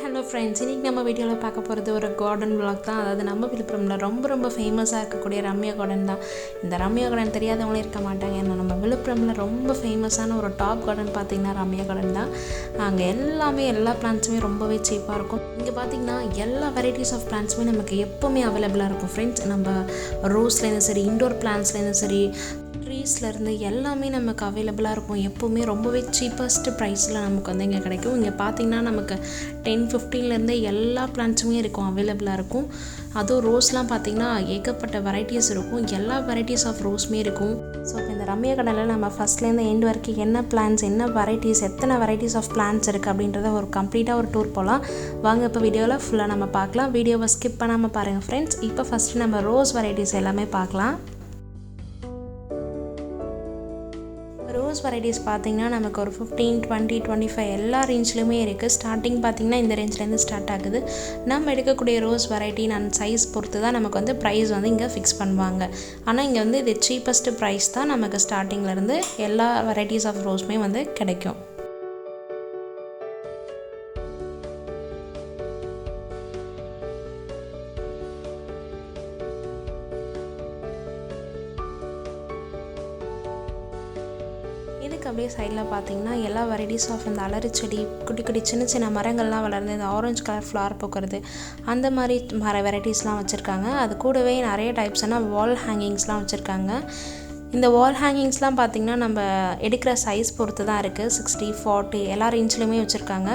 Hello friends, இன்னைக்கு நம்ம வீடியோல பார்க்க போறது ஒரு கார்டன் vlog தான். அதாவது நம்ம விழுப்புரம்ல ரொம்ப ஃபேமஸா இருக்கக்கூடிய ரம்யா கார்டன் தான். இந்த ரம்யா கார்டன் தெரியாதவங்களே இருக்க மாட்டாங்க. ஏன்னா நம்ம விழுப்புரம்ல ரொம்ப ஃபேமஸான ஒரு டாப் கார்டன் பார்த்தீங்கன்னா ரம்யா கார்டன் தான். அங்க எல்லா பிளான்ட்ஸுமே ரொம்பவே சீப்பா இருக்கும். இங்க பார்த்தீங்கன்னா எல்லா வெரைட்டிஸ் ஆஃப் பிளான்ட்ஸுமே நமக்கு எப்பவுமே அவைலபிளா இருக்கும் ஃப்ரெண்ட்ஸ். நம்ம ரோஸ்லேருந்து சரி, இன்டோர் பிளான்ட்ஸ்லேருந்து சரி, ட்ரீஸ்லேருந்து எல்லாமே நமக்கு அவைலபிளாக இருக்கும். எப்போவுமே ரொம்பவே சீப்பஸ்ட் ப்ரைஸில் நமக்கு வந்து இங்கே கிடைக்கும். இங்கே பார்த்திங்கன்னா நமக்கு 10-15லேருந்து எல்லா பிளான்ட்ஸுமே இருக்கும், அவைலபிளாக இருக்கும். அதுவும் ரோஸ்லாம் பார்த்திங்கன்னா ஏகப்பட்ட வெரைட்டிஸ் இருக்கும். எல்லா வெரைட்டிஸ் ஆஃப் ரோஸுமே இருக்கும். ஸோ இப்போ இந்த ரம்யா கடையில் நம்ம ஃபஸ்ட்லேருந்து எண்ட் வரைக்கும் என்ன பிளான்ட்ஸ், என்ன வெரைட்டிஸ், எத்தனை வெரைட்டிஸ் ஆஃப் பிளான்ட்ஸ் இருக்குது அப்படின்றத ஒரு கம்ப்ளீட்டாக ஒரு டூர் போகலாம். வாங்க இப்போ வீடியோவில் ஃபுல்லாக நம்ம பார்க்கலாம். வீடியோவை ஸ்கிப் பண்ணாமல் பாருங்கள் ஃப்ரெண்ட்ஸ். இப்போ ஃபஸ்ட்டு நம்ம ரோஸ் வெரைட்டிஸ் எல்லாமே பார்க்கலாம். ரோஸ் வெரைட்டிஸ் பார்த்திங்கன்னா நமக்கு ஒரு 15, 20, 25 எல்லா ரேஞ்ச்லையுமே இருக்குது. ஸ்டார்டிங் பார்த்திங்கன்னா இந்த ரேஞ்ச்லேருந்து ஸ்டார்ட் ஆகுது. நம்ம எடுக்கக்கூடிய ரோஸ் வெரைட்டி அண்ட் சைஸ் பொறுத்து தான் நமக்கு வந்து ப்ரைஸ் வந்து இங்கே ஃபிக்ஸ் பண்ணுவாங்க. ஆனால் இங்கே வந்து இது சீப்பஸ்ட் ப்ரைஸ் தான். நமக்கு ஸ்டார்டிங்லேருந்து எல்லா வெரைட்டிஸ் ஆஃப் ரோஸுமே வந்து கிடைக்கும். இதுக்கு அப்படியே சைடில் பார்த்தீங்கன்னா எல்லா வெரைட்டிஸ் ஆஃப் இந்த அலரி செடி, குட்டி சின்ன மரங்கள்லாம் வளர்ந்து இந்த ஆரஞ்சு கலர் ஃப்ளவர் பூக்கிறது, அந்த மாதிரி வெரைட்டிஸ்லாம் வச்சுருக்காங்க. அது கூடவே நிறைய டைப்ஸான வால் ஹேங்கிங்ஸ்லாம் வச்சுருக்காங்க. இந்த வால் ஹேங்கிங்ஸ்லாம் பார்த்திங்கன்னா நம்ம எடுக்கிற சைஸ் பொறுத்து தான் இருக்குது. 60, 40 எல்லா ரேஞ்ச்லையுமே வச்சுருக்காங்க.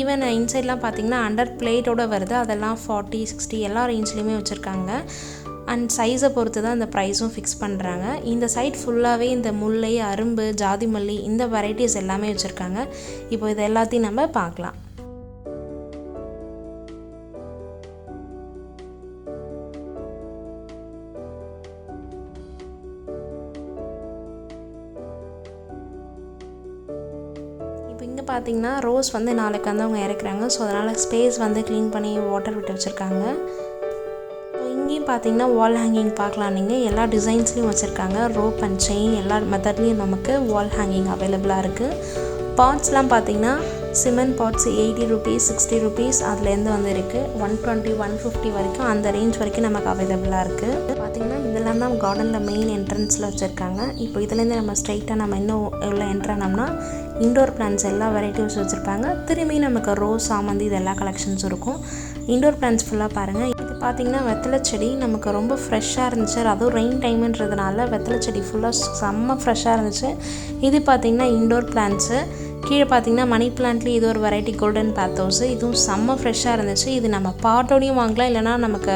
ஈவன் இன்சைட்லாம் பார்த்திங்கன்னா அண்டர் பிளேட்டோடு வருது. அதெல்லாம் 40, 60 எல்லா ரேஞ்ச்லையுமே வச்சுருக்காங்க. அண்ட் சைஸை பொறுத்து தான் இந்த ப்ரைஸும் ஃபிக்ஸ் பண்ணுறாங்க. இந்த சைட் ஃபுல்லாகவே இந்த முல்லை, அரும்பு, ஜாதி மல்லி இந்த வெரைட்டிஸ் எல்லாமே வச்சுருக்காங்க. இப்போ இது எல்லாத்தையும் நம்ம பார்க்கலாம். இப்போ இங்கே பார்த்தீங்கன்னா ரோஸ் வந்து நாளைக்கு வந்து அவங்க இறக்குறாங்க. ஸோ அதனால் ஸ்பேஸ் வந்து க்ளீன் பண்ணி வாட்டர் விட்டு வச்சுருக்காங்க. இங்கேயும் பார்த்தீங்கன்னா வால் ஹேங்கிங் பார்க்கலாம். நீங்கள் எல்லா டிசைன்ஸ்லேயும் வச்சுருக்காங்க. ரோப் அண்ட் செயின் எல்லா மெத்தட்லேயும் நமக்கு வால் ஹேங்கிங் அவைலபிளாக இருக்குது. பாட்ஸ்லாம் பார்த்தீங்கன்னா சிமெண்ட் பாட்ஸ் 80 rupees, 60 rupees அதுலேருந்து வந்து இருக்குது. 120, 150 வரைக்கும் அந்த ரேஞ்ச் வரைக்கும் நமக்கு அவைலபிளாக இருக்குது. பார்த்திங்கன்னா இதெல்லாம் தான் கார்டனில் மெயின் என்ட்ரன்ஸில் வச்சுருக்காங்க. இப்போ இதுலேருந்து நம்ம ஸ்ட்ரைட்டாக நம்ம இன்னும் எவ்வளோ என்ட்ரானோம்னா இண்டோர் பிளான்ட்ஸ் எல்லா வெரைட்டிஸ் வச்சுருப்பாங்க. திரும்பி நமக்கு ரோஸ், சாமந்தி இது எல்லா கலெக்ஷன்ஸும் இருக்கும். இண்டோர் பிளான்ட்ஸ் ஃபுல்லாக பாருங்கள். இது பார்த்திங்கன்னா வெத்தலை செடி நமக்கு ரொம்ப ஃப்ரெஷ்ஷாக இருந்துச்சு. அதுவும் ரெயின் டைமுன்றதுனால வெத்தலை செடி ஃபுல்லாக செம்ம ஃப்ரெஷ்ஷாக இருந்துச்சு. இது பார்த்திங்கன்னா இண்டோர் பிளான்ட்ஸு. கீழே பார்த்திங்கன்னா மணி பிளான்ட்லேயும் இது ஒரு வெரைட்டி கோல்டன் பேத்தோஸு. இதுவும் செம்ம ஃப்ரெஷ்ஷாக இருந்துச்சு. இது நம்ம பாட்டோடையும் வாங்கலாம், இல்லைனா நமக்கு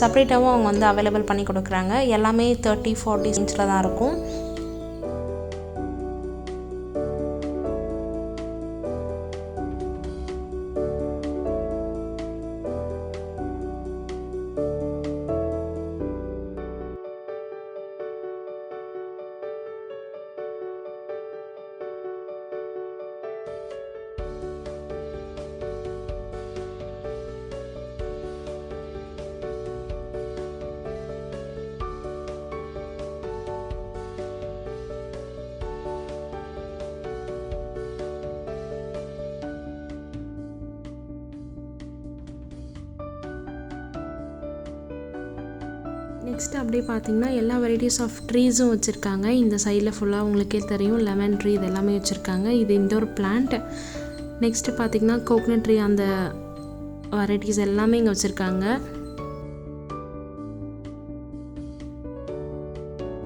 செப்ரேட்டாகவும் அவங்க வந்து அவைலபிள் பண்ணி கொடுக்குறாங்க. எல்லாமே 30, 40 இன்ச்சில் தான் இருக்கும். நெக்ஸ்ட்டு அப்படியே பார்த்திங்கன்னா எல்லா வெரைட்டிஸ் ஆஃப் ட்ரீஸும் வச்சுருக்காங்க. இந்த சைடில் ஃபுல்லாக உங்களுக்கே தெரியும் லெமன் ட்ரீ இது எல்லாமே வச்சுருக்காங்க. இது இண்டோர் பிளான்ட். நெக்ஸ்ட்டு பார்த்திங்கன்னா கோகனட் ட்ரீ அந்த வெரைட்டிஸ் எல்லாமே இங்கே வச்சுருக்காங்க.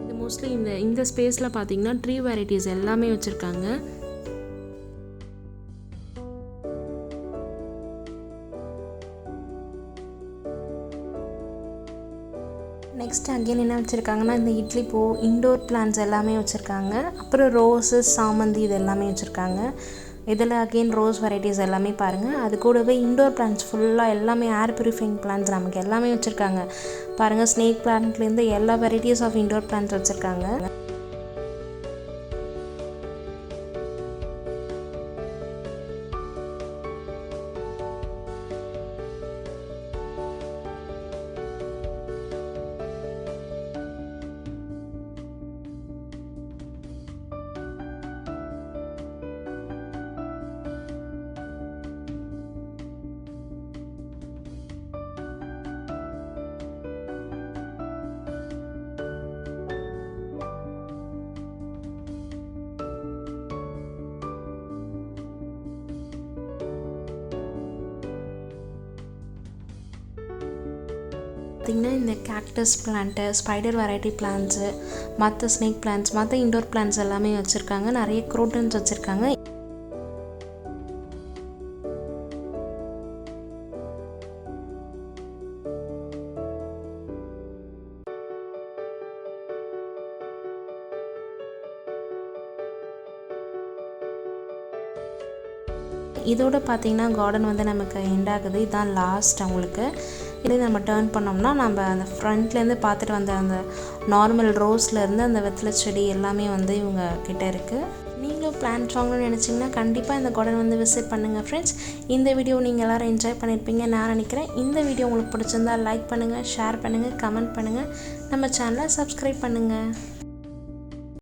இது மோஸ்ட்லி இந்த ஸ்பேஸில் பார்த்திங்கன்னா ட்ரீ வெரைட்டிஸ் எல்லாமே வச்சுருக்காங்க. நெக்ஸ்ட் அகெயின் என்ன வச்சுருக்காங்கன்னா இந்த இட்லி பூ, இண்டோர் பிளான்ட்ஸ் எல்லாமே வச்சுருக்காங்க. அப்புறம் ரோஸு, சாமந்தி இது எல்லாமே வச்சுருக்காங்க. இதில் அகெயின் ரோஸ் வெரைட்டிஸ் எல்லாமே பாருங்கள். அது கூடவே இண்டோர் பிளான்ட்ஸ் ஃபுல்லாக எல்லாமே ஏர் பியூரிஃபைங் பிளான்ட்ஸ் நமக்கு எல்லாமே வச்சுருக்காங்க. பாருங்கள், ஸ்னேக் பிளான்ட்லேருந்து எல்லா வெரைட்டிஸ் ஆஃப் இண்டோர் பிளான்ட்ஸ் வச்சுருக்காங்க. பார்த்திங்கன்னா இந்த cactus plant, spider variety plants, மற்ற ஸ்னேக் பிளான்ட்ஸ், மற்ற இன்டோர் பிளான்ட்ஸ் எல்லாமே வச்சுருக்காங்க. நிறைய க்ரோட்டன்ஸ் வச்சுருக்காங்க. இதோட பார்த்திங்கன்னா கார்டன் வந்து நமக்கு எண்ட் ஆகுது. இதுதான் லாஸ்ட் அவங்களுக்கு. இதே நம்ம டேர்ன் பண்ணோம்னா நம்ம அந்த ஃப்ரண்ட்லேருந்து பார்த்துட்டு வந்த அந்த நார்மல் ரோஸ்லேருந்து அந்த வெத்தலை செடி எல்லாமே வந்து இவங்க கிட்டே இருக்குது. நீங்களும் பிளான்ட் வாங்கணும்னு நினச்சிங்கன்னா கண்டிப்பாக இந்த கார்டன் வந்து விசிட் பண்ணுங்கள் ஃப்ரெண்ட்ஸ். இந்த வீடியோ நீங்கள் எல்லோரும் என்ஜாய் பண்ணியிருப்பீங்க நான் நினைக்கிறேன். இந்த வீடியோ உங்களுக்கு பிடிச்சிருந்தா லைக் பண்ணுங்கள், ஷேர் பண்ணுங்கள், கமெண்ட் பண்ணுங்கள், நம்ம சேனலை சப்ஸ்கிரைப் பண்ணுங்கள்.